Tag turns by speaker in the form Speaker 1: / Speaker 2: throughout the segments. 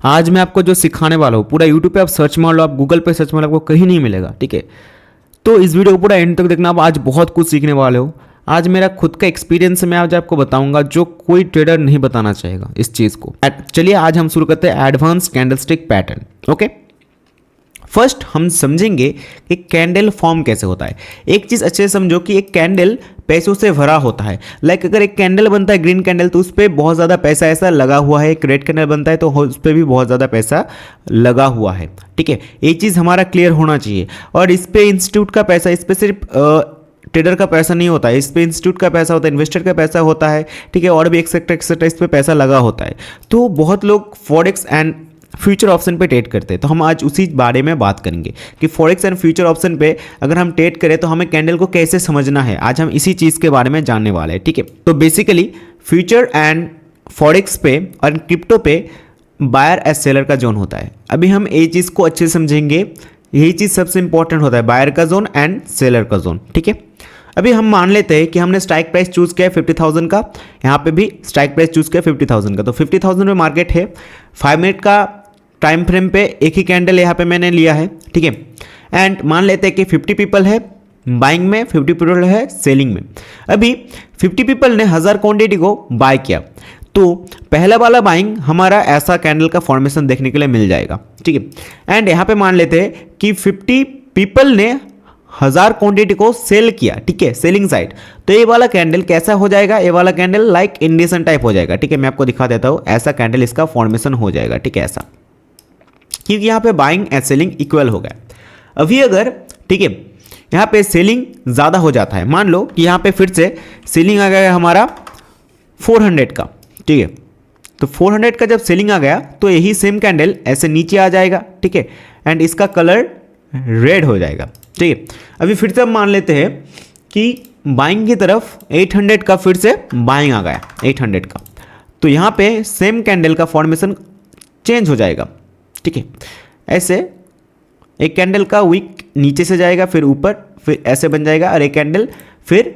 Speaker 1: आज मैं आपको जो सिखाने वाला हूँ पूरा यूट्यूब पे आप सर्च मार लो, आप गूगल पे सर्च मार लो, आपको कहीं नहीं मिलेगा, ठीक है। तो इस वीडियो को पूरा एंड तक देखना, आप आज बहुत कुछ सीखने वाले हो। आज मेरा खुद का एक्सपीरियंस मैं आज आपको बताऊंगा जो कोई ट्रेडर नहीं बताना चाहेगा इस चीज़ को। चलिए आज हम शुरू करते हैं advance candlestick pattern. Okay, first हम समझेंगे कि कैंडल फॉर्म कैसे होता है। एक चीज़ अच्छे से समझो कि एक कैंडल पैसों से भरा होता है। लाइक अगर एक कैंडल बनता है ग्रीन कैंडल तो उस पर बहुत ज़्यादा पैसा ऐसा लगा हुआ है, एक रेड कैंडल बनता है तो उस पर भी बहुत ज़्यादा पैसा लगा हुआ है, ठीक है। ये चीज़ हमारा क्लियर होना चाहिए। और इस पर इंस्टीट्यूट का पैसा, इस पर सिर्फ ट्रेडर का पैसा नहीं होता है, इस पे इंस्टीट्यूट का पैसा होता है, इन्वेस्टर का पैसा होता है, ठीक है, और भी एक्सेट्रा इस पे पैसा लगा होता है। तो बहुत लोग फॉरेक्स एंड फ्यूचर ऑप्शन पे ट्रेड करते हैं, तो हम आज उसी बारे में बात करेंगे कि फॉरेक्स एंड फ्यूचर ऑप्शन पे अगर हम ट्रेड करें तो हमें कैंडल को कैसे समझना है। आज हम इसी चीज़ के बारे में जानने वाले हैं, ठीक है। तो बेसिकली फ्यूचर एंड फॉरेक्स पे और क्रिप्टो पे बायर एज सेलर का जोन होता है। अभी हम ये चीज़ को अच्छे से समझेंगे, यही चीज़ सबसे इंपॉर्टेंट होता है, बायर का जोन एंड सेलर का जोन, ठीक है। अभी हम मान लेते हैं कि हमने स्ट्राइक प्राइस चूज़ किया है 50,000 का, यहाँ पे भी स्ट्राइक प्राइस चूज़ किया 50,000 का, तो 50,000 में मार्केट है। 5 मिनट का टाइम फ्रेम पे एक ही कैंडल यहाँ पे मैंने लिया है, ठीक है। एंड मान लेते हैं कि 50 पीपल है बाइंग में, 50 पीपल है सेलिंग में। अभी 50 पीपल ने 1000 क्वांटिटी को बाय किया, तो पहला वाला बाइंग हमारा ऐसा कैंडल का फॉर्मेशन देखने के लिए मिल जाएगा, ठीक है। एंड यहाँ पे मान लेते हैं कि 50 पीपल ने 1000 क्वांटिटी को सेल किया, ठीक है, सेलिंग साइड। तो ये वाला कैंडल कैसा हो जाएगा, ये वाला कैंडल लाइक इंडियन टाइप हो जाएगा, ठीक है। मैं आपको दिखा देता हूँ, ऐसा कैंडल इसका फॉर्मेशन हो जाएगा, ठीक है, ऐसा, क्योंकि यहाँ पे बाइंग एंड सेलिंग इक्वल हो गया। अभी अगर, ठीक है, यहाँ पे सेलिंग ज़्यादा हो जाता है, मान लो कि यहाँ पे फिर से सेलिंग आ गया हमारा 400 का, ठीक है। तो 400 का जब सेलिंग आ गया तो यही सेम कैंडल ऐसे नीचे आ जाएगा, ठीक है, एंड इसका कलर रेड हो जाएगा, ठीक है। अभी फिर से हम मान लेते हैं कि बाइंग की तरफ 800 का फिर से बाइंग आ गया 800 का, तो यहाँ पे सेम कैंडल का फॉर्मेशन चेंज हो जाएगा, ठीक है। ऐसे एक कैंडल का वीक नीचे से जाएगा, फिर ऊपर, फिर ऐसे बन जाएगा, और एक कैंडल फिर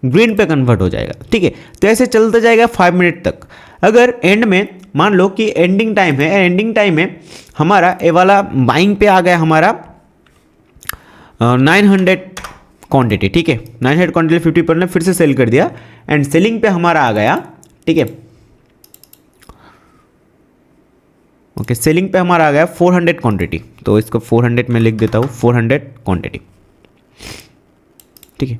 Speaker 1: ग्रीन पे कन्वर्ट हो जाएगा, ठीक है। तो ऐसे चलता जाएगा 5 मिनट तक। अगर एंड में मान लो कि एंडिंग टाइम है, एंडिंग टाइम में हमारा ये वाला बाइंग पे आ गया हमारा 900 क्वांटिटी, ठीक है, 900 क्वांटिटी 50% ने फिर से सेल कर दिया, एंड सेलिंग पे हमारा आ गया, ठीक है, ओके, सेलिंग पे हमारा आ गया 400 क्वांटिटी। तो इसको 400 में लिख देता हूँ, 400 क्वांटिटी, ठीक है।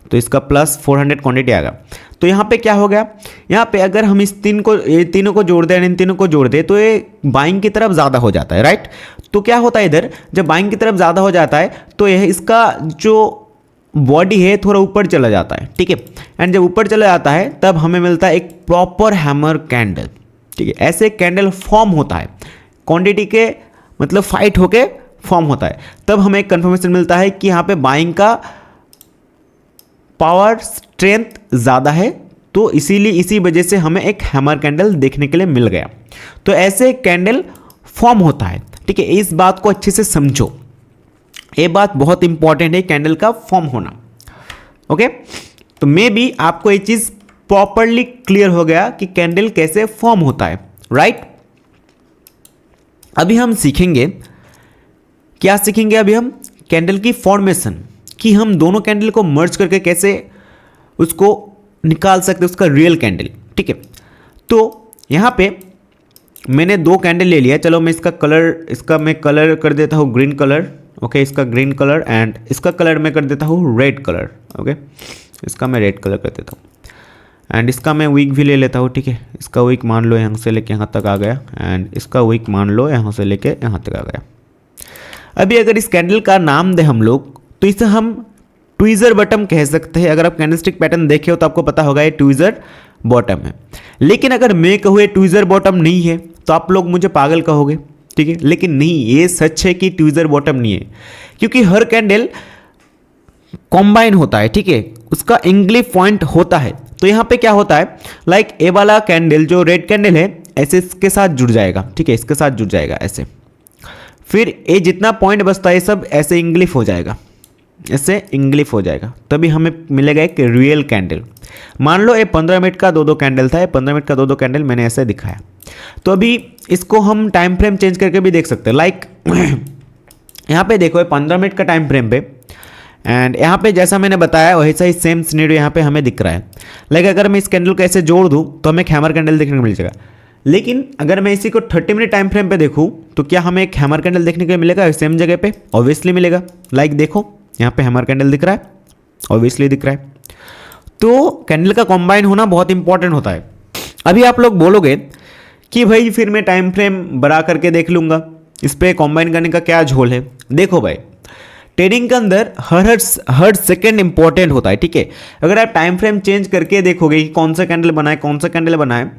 Speaker 1: तो इसका प्लस 400 क्वांटिटी आ गया। तो यहाँ पे क्या हो गया, यहाँ पे अगर हम इस ये तीनों को जोड़ दें, इन तीनों को जोड़ दें, तो ये बाइंग की तरफ ज़्यादा हो जाता है, राइट। तो क्या होता है इधर, जब बाइंग की तरफ ज़्यादा हो जाता है तो यह इसका जो बॉडी है थोड़ा ऊपर चला जाता है, ठीक है। एंड जब ऊपर चला जाता है तब हमें मिलता है एक प्रॉपर हैमर कैंडल, ठीक है। ऐसे कैंडल फॉर्म होता है, क्वांटिटी के मतलब फाइट होके फॉर्म होता है, तब हमें एक कंफर्मेशन मिलता है कि यहाँ पे बाइंग का पावर स्ट्रेंथ ज़्यादा है, तो इसीलिए इसी वजह से हमें एक हैमर कैंडल देखने के लिए मिल गया। तो ऐसे कैंडल फॉर्म होता है, ठीक है। इस बात को अच्छे से समझो, ये बात बहुत इंपॉर्टेंट है, कैंडल का फॉर्म होना, ओके। तो मे बी आपको ये चीज़ प्रॉपरली क्लियर हो गया कि कैंडल कैसे फॉर्म होता है, राइट। अभी हम सीखेंगे, क्या सीखेंगे अभी हम, कैंडल की फॉर्मेशन, कि हम दोनों कैंडल को मर्ज करके कैसे उसको निकाल सकते उसका रियल कैंडल, ठीक है। तो यहाँ पे मैंने 2 कैंडल ले लिया, चलो मैं इसका मैं कलर कर देता हूँ ग्रीन कलर, ओके, इसका ग्रीन कलर, एंड इसका कलर मैं कर देता हूँ रेड कलर, ओके, इसका मैं रेड कलर कर देता हूँ। एंड इसका मैं वीक भी ले लेता हूँ, ठीक है। इसका वीक मान लो यहाँ से लेके यहाँ तक आ गया, एंड इसका वीक मान लो यहाँ से लेके यहाँ तक आ गया। अभी अगर इस कैंडल का नाम दें हम लोग, तो इसे हम ट्वीज़र बॉटम कह सकते हैं। अगर आप कैंडलस्टिक पैटर्न देखे हो तो आपको पता होगा ये ट्वीज़र बॉटम है। लेकिन अगर मैं कहूँ ये ट्वीज़र बॉटम नहीं है तो आप लोग मुझे पागल कहोगे, ठीक है। लेकिन नहीं, ये सच है कि ट्वीज़र बॉटम नहीं है, क्योंकि हर कैंडल कॉम्बाइन होता है, ठीक है, उसका इंग्लिफ पॉइंट होता है। तो यहाँ पे क्या होता है, लाइक ए वाला कैंडल जो रेड कैंडल है ऐसे इसके साथ जुड़ जाएगा, ठीक है, इसके साथ जुड़ जाएगा ऐसे, फिर ये जितना पॉइंट बचता है सब ऐसे इंग्लिफ हो जाएगा, ऐसे इंग्लिफ हो जाएगा, तभी हमें मिलेगा एक रियल कैंडल। मान लो ये 15 मिनट का 2-2 कैंडल था, ये 15 मिनट का 2-2 कैंडल मैंने ऐसे दिखाया। तो अभी इसको हम टाइम फ्रेम चेंज करके भी देख सकते हैं। लाइक यहाँ पे देखो, ये 15 मिनट का टाइम फ्रेम पे, एंड यहाँ पे जैसा मैंने बताया वैसा ही सेम सिनेरियो यहाँ पे हमें दिख रहा है। लाइक अगर मैं इस कैंडल को ऐसे जोड़ दूँ तो हमें एक हैमर कैंडल देखने को मिल जाएगा। लेकिन अगर मैं इसी को 30 मिनट टाइम फ्रेम पे देखूँ तो क्या हमें एक हैमर कैंडल देखने को मिलेगा सेम जगह पे? ऑब्वियसली मिलेगा। लाइक देखो यहाँ पे हैमर कैंडल दिख रहा है, ऑब्वियसली दिख रहा है। तो कैंडल का कॉम्बाइन होना बहुत इंपॉर्टेंट होता है। अभी आप लोग बोलोगे कि भाई फिर मैं टाइम फ्रेम बड़ा करके देख लूँगा, इस पर कॉम्बाइन करने का क्या झोल है? देखो भाई, ट्रेडिंग के अंदर हर सेकंड इंपॉर्टेंट होता है, ठीक है। अगर आप टाइम फ्रेम चेंज करके देखोगे कि कौन सा कैंडल बनाए कौन सा कैंडल बनाए,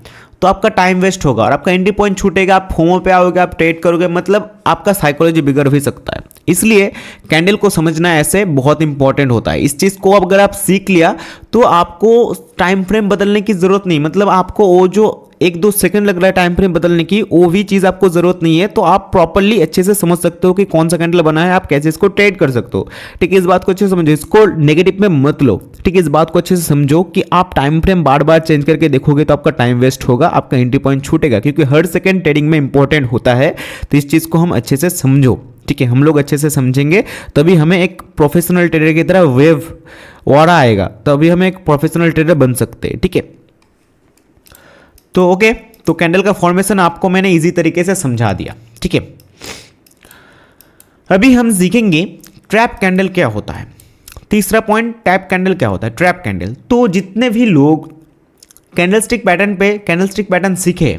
Speaker 1: तो आपका टाइम वेस्ट होगा और आपका एंट्री पॉइंट छूटेगा, आप फोमो पे आओगे, आप ट्रेड करोगे, मतलब आपका साइकोलॉजी बिगड़ भी सकता है। इसलिए कैंडल को समझना ऐसे बहुत इंपॉर्टेंट होता है। इस चीज़ को अगर आप सीख लिया तो आपको टाइम फ्रेम बदलने की ज़रूरत नहीं, मतलब आपको वो जो 1-2 सेकंड लग रहा है टाइम फ्रेम बदलने की, वो भी चीज़ आपको ज़रूरत नहीं है। तो आप प्रॉपरली अच्छे से समझ सकते हो कि कौन सा कैंडल बना है, आप कैसे इसको ट्रेड कर सकते हो, ठीक है। इस बात को अच्छे से समझो, इसको नेगेटिव में मत लो, ठीक है। इस बात को अच्छे से समझो कि आप टाइम फ्रेम बार बार चेंज करके देखोगे तो आपका टाइम वेस्ट होगा, आपका एंट्री पॉइंट छूटेगा, क्योंकि हर सेकंड ट्रेडिंग में इंपॉर्टेंट होता है। तो इस चीज़ को हम अच्छे से समझो, ठीक है। हम लोग अच्छे से समझेंगे तभी हमें एक प्रोफेशनल ट्रेडर की तरह वेव ऑरा आएगा, तभी हमें एक प्रोफेशनल ट्रेडर बन सकते हैं, ठीक है। तो ओके, तो कैंडल का फॉर्मेशन आपको मैंने इजी तरीके से समझा दिया, ठीक है। अभी हम सीखेंगे ट्रैप कैंडल क्या होता है। तीसरा पॉइंट, ट्रैप कैंडल क्या होता है। ट्रैप कैंडल, तो जितने भी लोग कैंडलस्टिक पैटर्न सीखे,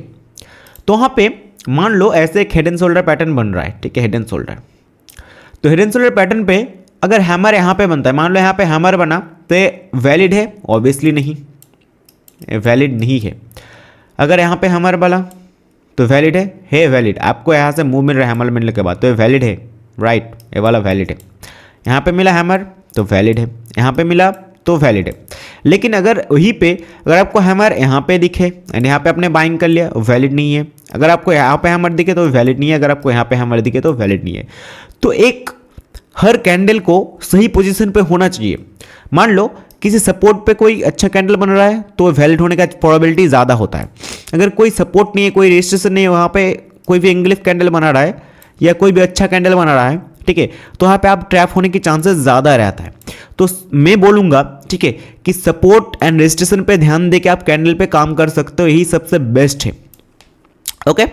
Speaker 1: तो वहां पे मान लो ऐसे एक हेड एंड शोल्डर पैटर्न बन रहा है, ठीक है, हेड एंड शोल्डर। तो हेड एंड शोल्डर पैटर्न पे अगर हैमर यहाँ पे बनता है, मान लो यहाँ पे हैमर बना, तो ये वैलिड है? ऑब्वियसली नहीं, वैलिड नहीं है। अगर यहाँ पे हैमर बना तो वैलिड है वैलिड। आपको यहाँ से मूव मिल रहा है हैमर मिलने के बाद, तो ये वैलिड है, राइट, ये वाला वैलिड है। यहाँ पे मिला हैमर तो वैलिड है, यहाँ पे मिला तो वैलिड है। लेकिन अगर वहीं पे अगर आपको हैमर यहाँ पे दिखे एंड यहाँ पे आपने बाइंग कर लिया, वैलिड नहीं है। अगर आपको यहाँ पे हैमर दिखे तो वैलिड नहीं है, अगर आपको यहाँ पे हैमर दिखे तो वैलिड नहीं है। तो एक हर कैंडल को सही पोजीशन पे होना चाहिए। मान लो किसी सपोर्ट पे कोई अच्छा कैंडल बन रहा है तो वैलिड होने का प्रोबेबिलिटी ज़्यादा होता है। अगर कोई सपोर्ट नहीं है, कोई रेजिस्टेंस नहीं है, वहाँ पे कोई भी एंगलिफ कैंडल बना रहा है या कोई भी अच्छा कैंडल बना रहा है, ठीक है, तो वहाँ पे आप ट्रैप होने की चांसेस ज़्यादा रहता है। तो मैं बोलूँगा, ठीक है, कि सपोर्ट एंड रेजिस्टेंस पे ध्यान दे के आप कैंडल पे काम कर सकते हो, यही सबसे बेस्ट है। ओके,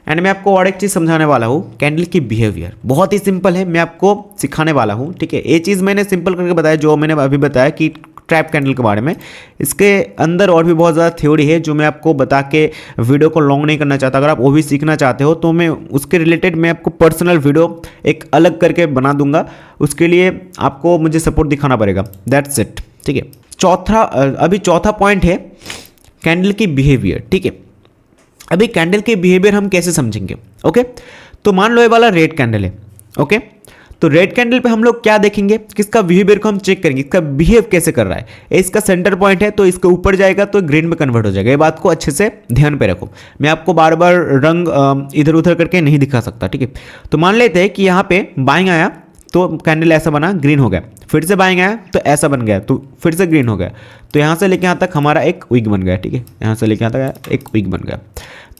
Speaker 1: एंड मैं आपको और एक चीज़ समझाने वाला हूँ, कैंडल की बिहेवियर बहुत ही सिंपल है, मैं आपको सिखाने वाला हूँ, ठीक है। ये चीज़ मैंने सिंपल करके बताया, जो मैंने अभी बताया कि ट्रैप कैंडल के बारे में। इसके अंदर और भी बहुत ज़्यादा थ्योरी है जो मैं आपको बता के वीडियो को लॉन्ग नहीं करना चाहता। अगर आप वो भी सीखना चाहते हो तो मैं उसके रिलेटेड मैं आपको पर्सनल वीडियो एक अलग करके बना दूंगा, उसके लिए आपको मुझे सपोर्ट दिखाना पड़ेगा, दैट्स इट, ठीक है। अभी चौथा पॉइंट है कैंडल की बिहेवियर, ठीक है। अभी कैंडल के बिहेवियर हम कैसे समझेंगे? ओके, तो मान लो ये वाला रेड कैंडल है, ओके, तो रेड कैंडल पे हम लोग क्या देखेंगे, किसका बिहेवियर को हम चेक करेंगे, इसका बिहेव कैसे कर रहा है। इसका सेंटर पॉइंट है तो इसके ऊपर जाएगा तो ग्रीन में कन्वर्ट हो जाएगा। ये बात को अच्छे से ध्यान पे रखो, मैं आपको बार बार रंग इधर उधर करके नहीं दिखा सकता, ठीक है। तो मान लेते हैं कि यहाँ पे बाइंग आया तो कैंडल ऐसा बना, ग्रीन हो गया, फिर से बाइंग आया तो ऐसा बन गया, तो फिर से ग्रीन हो गया, तो यहाँ से लेके यहाँ तक हमारा एक विक बन गया, ठीक है, यहाँ से लेके यहाँ तक एक विक बन गया।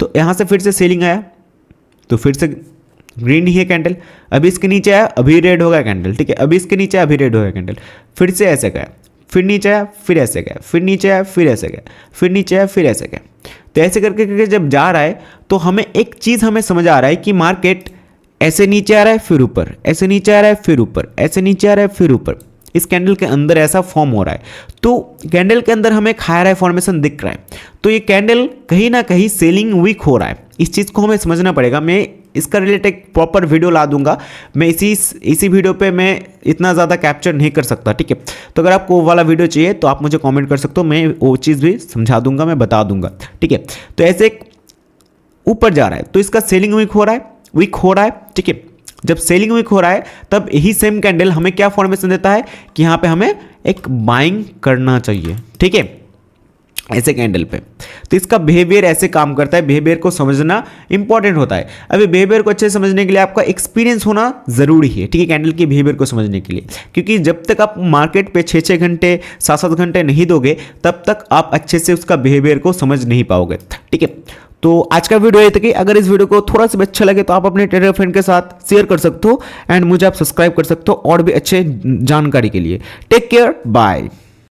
Speaker 1: तो यहाँ से फिर से सेलिंग आया तो फिर से ग्रीन ही है कैंडल, अभी इसके नीचे आया अभी रेड हो गया कैंडल, ठीक है, अभी इसके नीचे आया अभी रेड हो गया कैंडल, फिर से ऐसे गया, फिर नीचे आया फिर ऐसे गया, फिर नीचे आया फिर ऐसे गया, फिर नीचे आया फिर ऐसे गया। तो ऐसे करके करके जब जा रहा है तो हमें एक चीज़ हमें समझ आ रहा है कि मार्केट ऐसे नीचे आ रहा है फिर ऊपर, ऐसे नीचे आ रहा है फिर ऊपर, ऐसे नीचे आ रहा है फिर ऊपर, इस कैंडल के अंदर ऐसा फॉर्म हो रहा है। तो कैंडल के अंदर हमें एक हायर हाई फॉर्मेशन दिख रहा है, तो ये कैंडल कहीं ना कहीं सेलिंग वीक हो रहा है, इस चीज़ को हमें समझना पड़ेगा। मैं इसका रिलेटेड एक प्रॉपर वीडियो ला दूंगा, मैं इसी वीडियो पे मैं इतना ज़्यादा कैप्चर नहीं कर सकता, ठीक है। तो अगर आपको वो वाला वीडियो चाहिए तो आप मुझे कमेंट कर सकते हो, मैं वो चीज़ भी समझा दूंगा, मैं बता दूंगा, ठीक है। तो ऐसे ऊपर जा रहा है तो इसका सेलिंग वीक हो रहा है, ठीक है। जब सेलिंग वीक हो रहा है तब यही सेम कैंडल हमें क्या फॉर्मेशन देता है कि यहाँ पे हमें एक बाइंग करना चाहिए, ठीक है। ऐसे कैंडल पे। तो इसका बिहेवियर ऐसे काम करता है, बिहेवियर को समझना इंपॉर्टेंट होता है। अभी बिहेवियर को अच्छे से समझने के लिए आपका एक्सपीरियंस होना जरूरी है, ठीक है, कैंडल के बिहेवियर को समझने के लिए, क्योंकि जब तक आप मार्केट पे 6-6 घंटे 7-7 घंटे नहीं दोगे तब तक आप अच्छे से उसका बिहेवियर को समझ नहीं पाओगे, ठीक है। तो आज का वीडियो ये था कि अगर इस वीडियो को थोड़ा सा भी अच्छा लगे तो आप अपने ट्रेडर फ्रेंड के साथ शेयर कर सकते हो एंड मुझे आप सब्सक्राइब कर सकते हो और भी अच्छे जानकारी के लिए। Take care, bye.